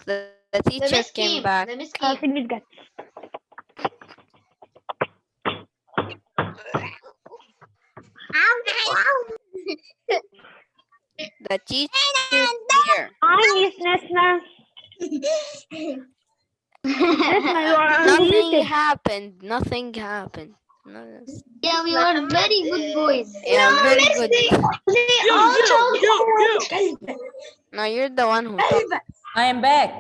the teacher came back. The miss خلاص came. الميس جت. The teacher here. Hi, Miss Nesma. Nesma, you are Nothing unmuted. happened. Nothing happened. No, Yeah, we were very good boys. yeah, very good. You. No, you're the one who talked. I am back.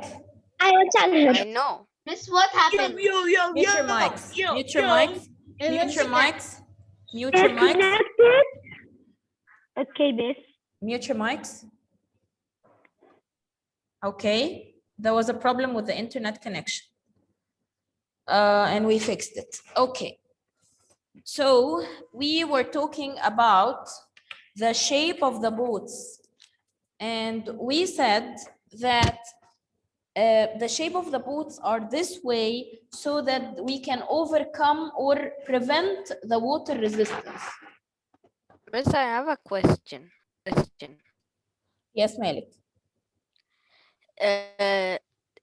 I will tell her. I know. Miss, what happened? Mute your mics. Mute your mics. Mute your mics. Mute your mics. Connected. Okay, Miss. Mute your mics. Okay. There was a problem with the internet connection. And we fixed it. Okay. So we were talking about the shape of the boats. And we said that the shape of the boats are this way so that we can overcome or prevent the water resistance. Miss, I have a question. Yes, Malik.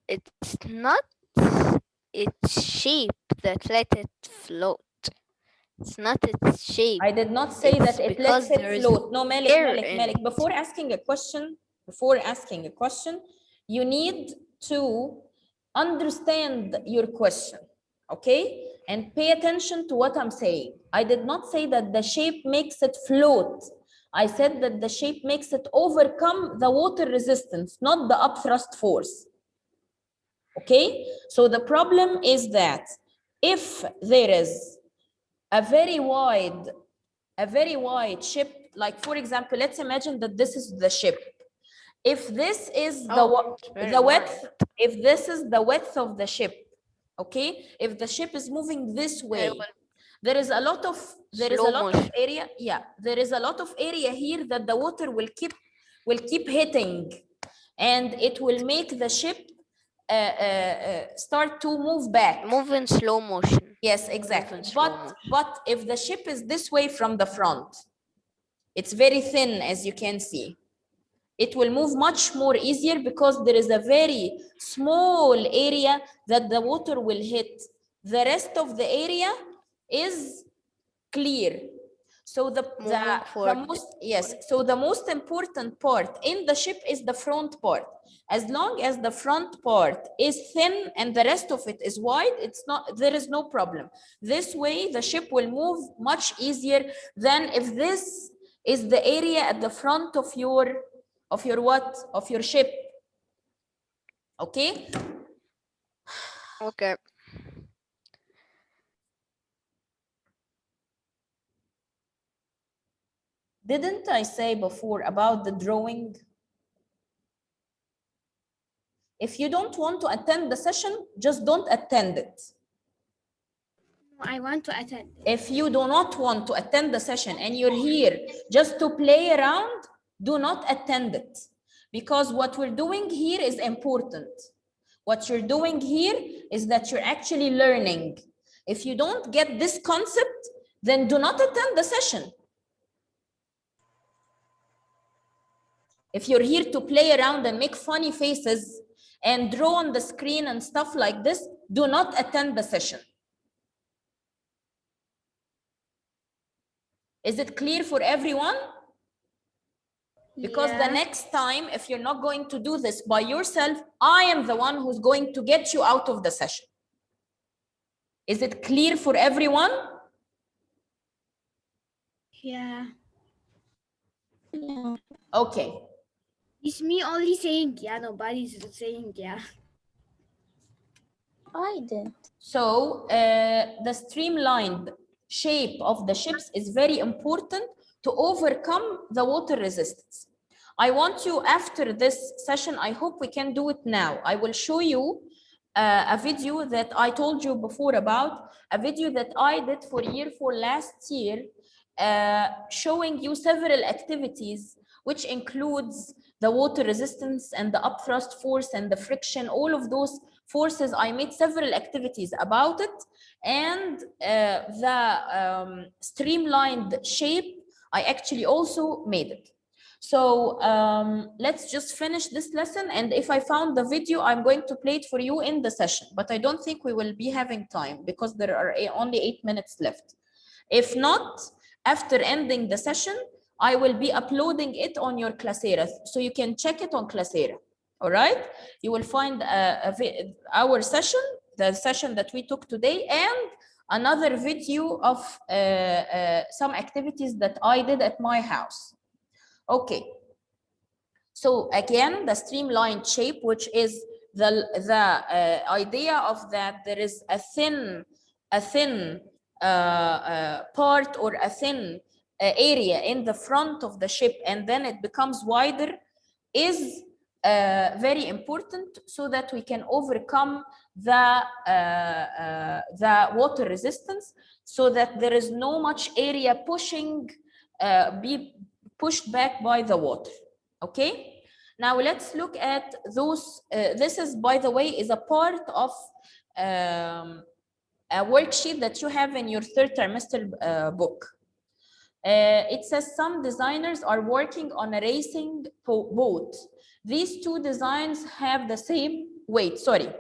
It's not its shape that let it float. It's not its shape. I did not say It's that it because lets there it is float. No, Malik, air Malik, in Malik. it. Before asking a question, you need to understand your question, okay? And pay attention to what I'm saying. I did not say that the shape makes it float. I said that the shape makes it overcome the water resistance, not the upthrust force. Okay? So the problem is that if there is a very wide ship, like for example, let's imagine that this is the ship. If this is the width, if this is the width of the ship, okay, if the ship is moving this way, there is a lot of area. Yeah, there is a lot of area here that the water will keep hitting, and it will make the ship start to move back. Move in slow motion. Yes, exactly. But if the ship is this way from the front, it's very thin, as you can see. It will move much more easier because there is a very small area that the water will hit. The rest of the area is clear. So the most important part in the ship is the front part. As long as the front part is thin and the rest of it is wide, there is no problem. This way the ship will move much easier than if this is the area at the front of your ship. Okay? Okay. Didn't I say before about the drawing? If you don't want to attend the session, just don't attend it. I want to attend. If you do not want to attend the session and you're here just to play around, do not attend it. Because what we're doing here is important. What you're doing here is that you're actually learning. If you don't get this concept, then do not attend the session. If you're here to play around and make funny faces and draw on the screen and stuff like this, do not attend the session. Is it clear for everyone? Because the next time, if you're not going to do this by yourself, I am the one who's going to get you out of the session. Is it clear for everyone? Yeah. Okay. It's me only saying yeah, nobody's saying yeah. I did. So the streamlined shape of the ships is very important to overcome the water resistance. I want you, after this session, I hope we can do it now. I will show you a video that I told you before about, a video that I did for year 4 last year, showing you several activities, which includes the water resistance and the upthrust force and the friction, all of those forces. I made several activities about it, and the streamlined shape, I actually also made it. So let's just finish this lesson, and if I found the video, I'm going to play it for you in the session, but I don't think we will be having time because there are only 8 minutes left. If not, after ending the session, I will be uploading it on your Classera, so you can check it on Classera. All right, you will find our session, the session that we took today, and another video of some activities that I did at my house. Okay, so again, the streamlined shape, which is the idea of that there is a thin part or a thin area in the front of the ship, and then it becomes wider, is very important so that we can overcome the water resistance, so that there is no much area pushing, be pushed back by the water. Okay, now let's look at those. This is, by the way, is a part of a worksheet that you have in your third trimester book. It says some designers are working on a racing boat. These two designs have the same weight. Sorry.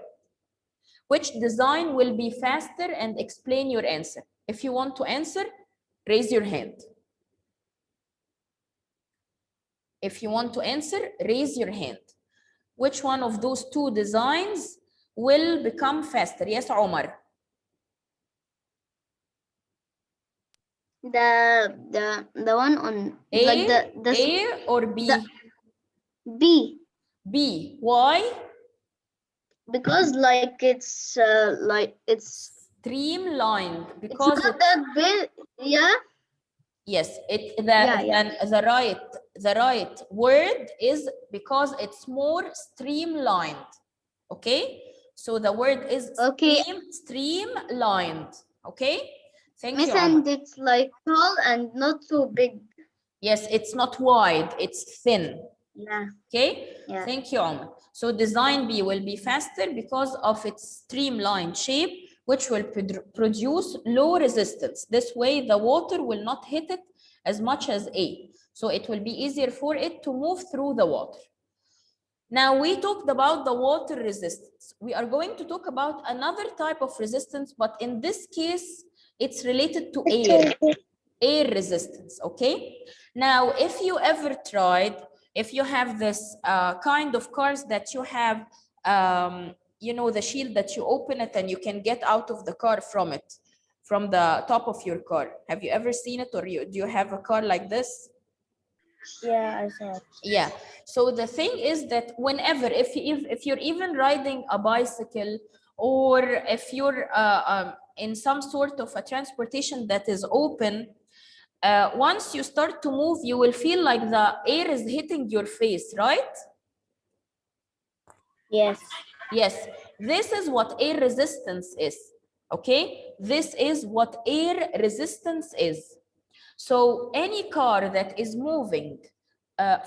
Which design will be faster, and explain your answer. If you want to answer, raise your hand. If you want to answer, raise your hand. Which one of those two designs will become faster? Yes, Omar. The one on A, like the A or B? B. B. Why? Because like it's Streamlined. it's Because not that big. Yeah. yes, the right word is because it's more streamlined. Okay, so the word is Okay. streamlined. Okay, thank Miss, you, and Omar. it's like tall and not so big. Yes, it's not wide, it's thin. Yeah. Okay, Yeah. thank you, Omar. So design B will be faster because of its streamlined shape, which will produce low resistance. This way, the water will not hit it as much as A. So it will be easier for it to move through the water. Now, we talked about the water resistance. We are going to talk about another type of resistance, but in this case, it's related to air resistance, okay? Now, if you ever tried, if you have this kind of cars that you have, you know, the shield that you open it and you can get out of the car from it, from the top of your car. Have you ever seen it, or do you have a car like this? Yeah, I saw it. Yeah, so the thing is that whenever, if you're even riding a bicycle, or if you're in some sort of a transportation that is open, once you start to move, you will feel like the air is hitting your face, right? Yes. Yes, this is what air resistance is, okay? This is what air resistance is. So any car that is moving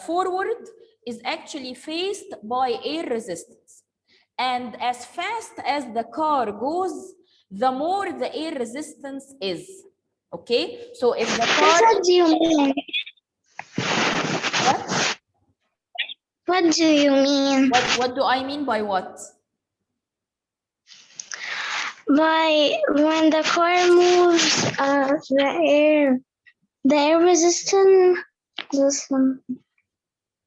forward is actually faced by air resistance. And as fast as the car goes, the more the air resistance is. Okay, so if the car... What do you mean? What? What do you mean? What do I mean by what? By when the car moves, the air resistance.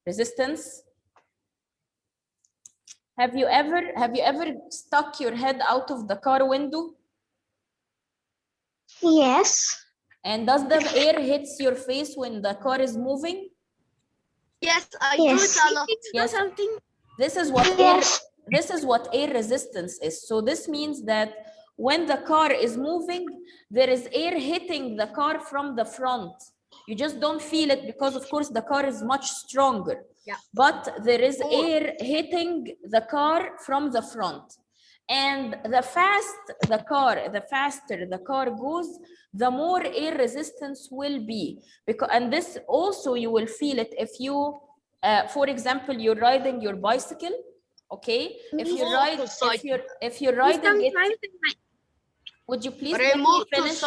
Resistance. Have you ever stuck your head out of the car window? Yes. And does the air hits your face when the car is moving? Yes, I Yes. do it a lot. Yes. Something. This is what air resistance is. So this means that when the car is moving, there is air hitting the car from the front. You just don't feel it because, of course, the car is much stronger. Yeah. But there is air hitting the car from the front. And the faster the car goes, the more air resistance will be. And this also you will feel it if you, for example, you're riding your bicycle. Okay, if you're riding it, would you please let me finish?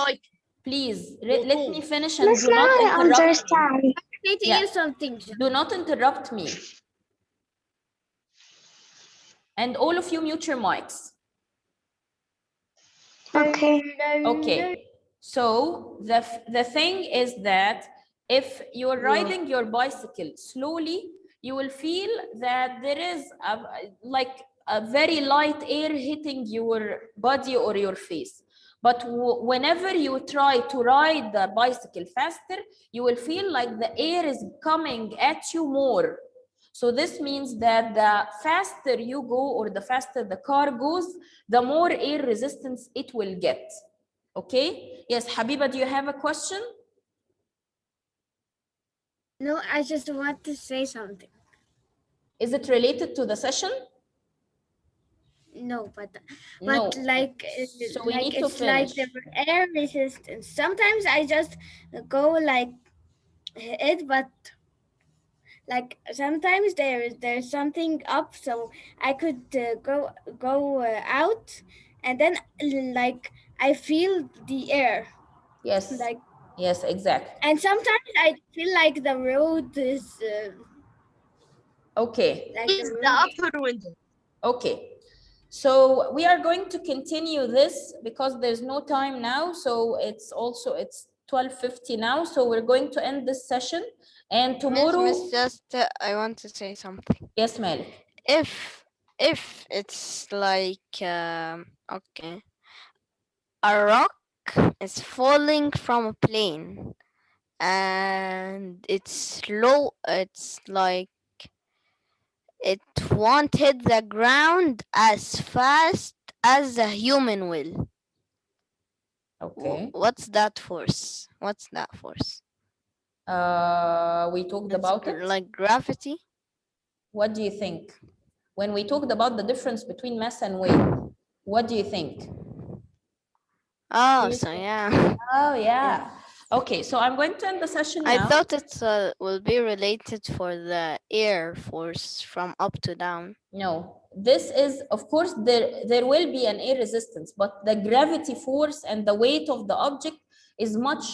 Please let me finish and Miss, do now not I interrupt me. understand. say to Yeah. you something. Do not interrupt me. And all of you mute your mics. Okay. Okay. So the thing is that if you're riding your bicycle slowly, you will feel that there is like a very light air hitting your body or your face. But whenever you try to ride the bicycle faster, you will feel like the air is coming at you more. So this means that the faster you go or the faster the car goes, the more air resistance it will get. Okay? Yes, Habiba, do you have a question? No, I just want to say something. Is it related to the session? No, but No. like So we need to it's like finish. the air resistance. Sometimes I just go like it, but like sometimes there's something up, so I could go out, and then like I feel the air, Yes. like, Yes, exactly. and sometimes I feel like the road is Okay. like the Is the road. upper window. Okay. So we are going to continue this because there's no time now. So it's 12:50 now. So we're going to end this session. And tomorrow, Miss, just I want to say something. yes, Malik. If it's like okay, a rock is falling from a plane and it's slow, it's like it won't hit the ground as fast as a human will. Okay. What's that force? What's that force? We talked It's about it. like gravity. What do you think? When we talked about the difference between mass and weight, what do you think? Oh, You so think- yeah. Oh, yeah. Okay, so I'm going to end the session I now. thought it will be related for the air force from up to down. No, this is, of course, there will be an air resistance, but the gravity force and the weight of the object is much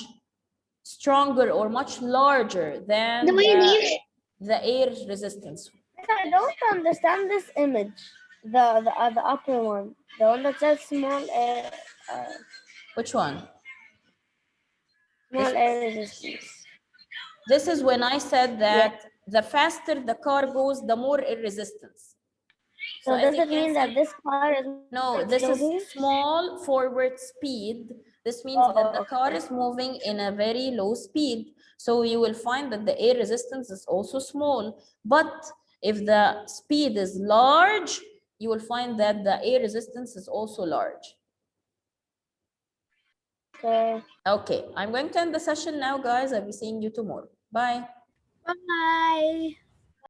stronger or much larger than the air resistance. I don't understand this image. The upper one, the one that says small air. Which one? Small air resistance. This is when I said that the faster the car goes, the more air resistance. So as does you it can mean see- that this car is No, this is small forward speed. This means that the car is moving in a very low speed. So you will find that the air resistance is also small. But if the speed is large, you will find that the air resistance is also large. Okay. Okay, I'm going to end the session now, guys. I'll be seeing you tomorrow. Bye. Bye.